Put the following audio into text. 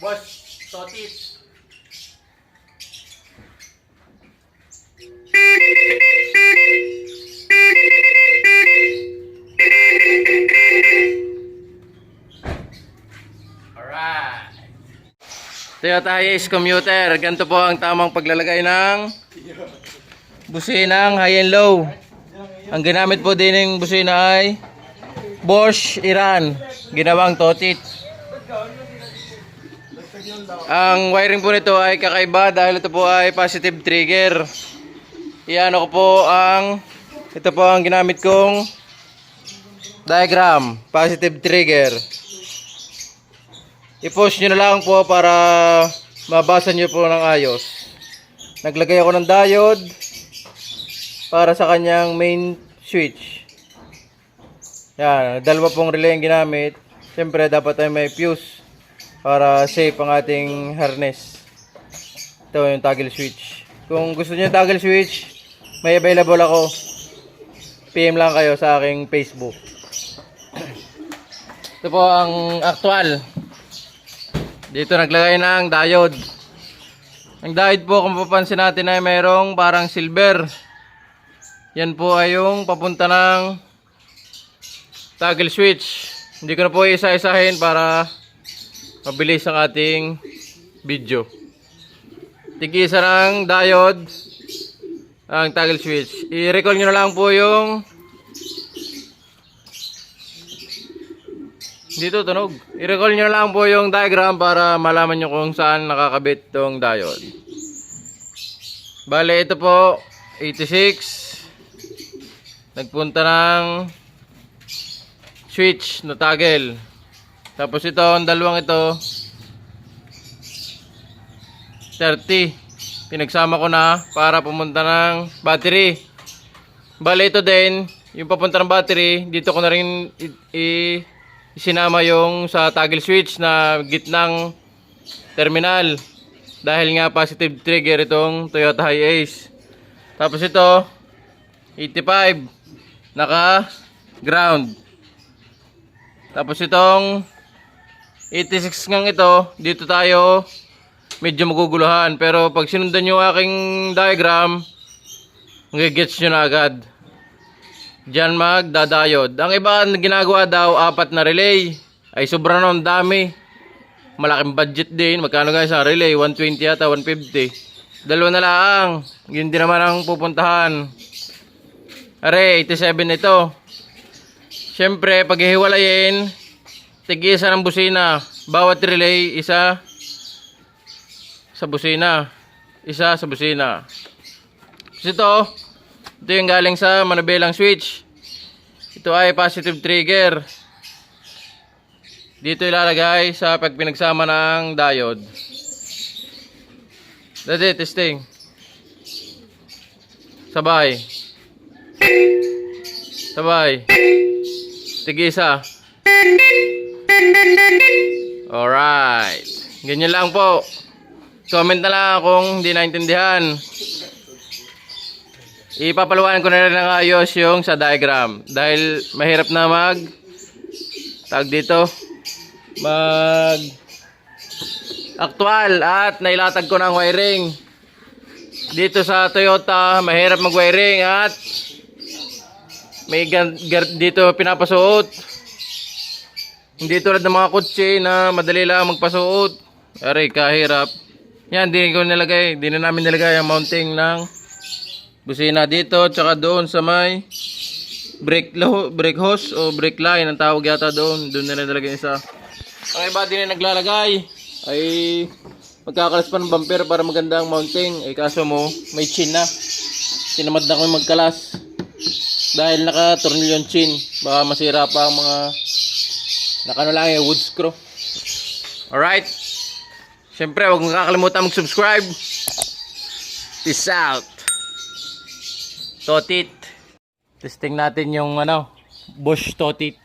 Boss Totit. Alright. Toyota Hiace commuter. Ganito po ang tamang paglalagay ng businang high and low. Ang ginamit po din ng busina ay Bosch Iran, ginawang Totit. Ang wiring po nito ay kakaiba dahil ito po ay positive trigger. Iano ko po ito po ang ginamit kong diagram, positive trigger. I-push nyo na lang po para mabasa nyo po ng ayos. Naglagay ako ng diode para sa kanyang main switch. Yan, dalawa pong relay ang ginamit. Siyempre dapat ay may fuse para safe ang ating harness. Ito yung toggle switch. Kung gusto niyo toggle switch, may available ako. PM lang kayo sa aking Facebook. Ito po ang actual. Dito naglagay ng diode. Ang diode po kung papansin natin ay mayroong parang silver. Yan po ay yung papunta ng toggle switch. Hindi ko na po isa-isahin para mabilis ang ating video. Tig-isa ng diode ang toggle switch. I-recall nyo na lang po yung dito tunog. I-recall nyo na lang po yung diagram para malaman nyo kung saan nakakabit tong diode. Bale ito po 86. Nagpunta ng switch na toggle. Tapos ito, ang dalawang ito 30. Pinagsama ko na para pumunta ng battery. Bale ito din, yung papunta ng battery, dito ko na rin isinama yung sa toggle switch na gitnang terminal. Dahil nga positive trigger itong Toyota Hiace. Tapos ito 85 naka ground. Tapos itong 86 ngang ito, dito tayo medyo maguguluhan. Pero pag sinundan yung aking diagram, magigets nyo na agad. Diyan magdadayod. Ang iba na ginagawa daw, 4 na relay. Ay sobra na, ang dami. Malaking budget din. Magkano guys ang relay? 120 yata, 150. Dalawa na lang. Yun din naman ang pupuntahan. Are, 87 ito. Siyempre, pag hihiwalayin, tig-isa ng busina. Bawat relay, isa sa busina. Isa sa busina. Ito yung galing sa manabelang switch. Ito ay positive trigger. Dito ilalagay sa pag pinagsama ng diode. Dati, testing. Sabay. Sabay. Tig-isa. Alright. Ganyan lang po. Comment na lang kung hindi naintindihan. Ipapaluan ko na rin ng ayos yung sa diagram. Dahil mahirap na tag dito. Actual at nailatag ko ng wiring. Dito sa Toyota, mahirap mag-wiring at may dito pinapasuot. Hindi tulad ng mga kotse na madali lang magpasuot. Aray, kahirap. Yan, di ko nilagay. Di na namin nilagay ang mounting ng busina dito. Tsaka doon sa may brake hose o brake line. Ang tawag yata doon. Doon na nilagay isa. Ang iba din na naglalagay ay magkakalas pa ng bumper para maganda ang mounting. Eh kaso mo, may chin na. Tinamad na kami magkalas. Dahil naka-tornilyo yung chin. Baka masira pa ang mga nakano lang yung wood screw. Alright. Siyempre, huwag mong kakalimutan mag-subscribe. Peace out. Totit. Testing natin yung Bosch Totit.